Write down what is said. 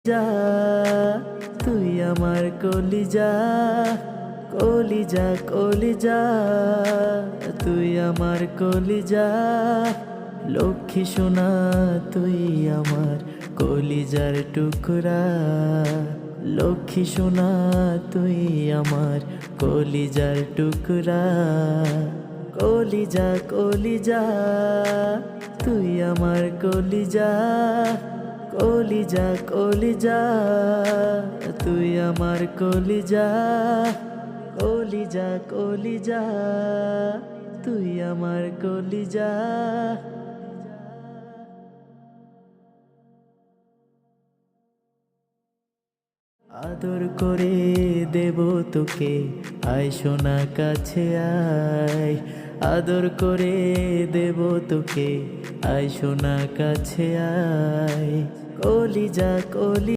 যা তুই আমার কলিজা, কলিজা কলিজা তুই আমার কলিজা, লক্ষ্মী সোনা তুই আমার কলিজার টুকরা, লক্ষ্মী সোনা তুই আমার কলিজার টুকরা, কলিজা কলিজা তুই আমার কলিজা, কলিজা কলিজা তুই আমার কলিজা, কলিজা কলিজা তুই আমার কলিজা। আদর করে দেব তোকে, আয় সোনা কাছে আয়, আদর করে দেব তোকে, আয় সোনা কাছে আয়, কলিজা কলি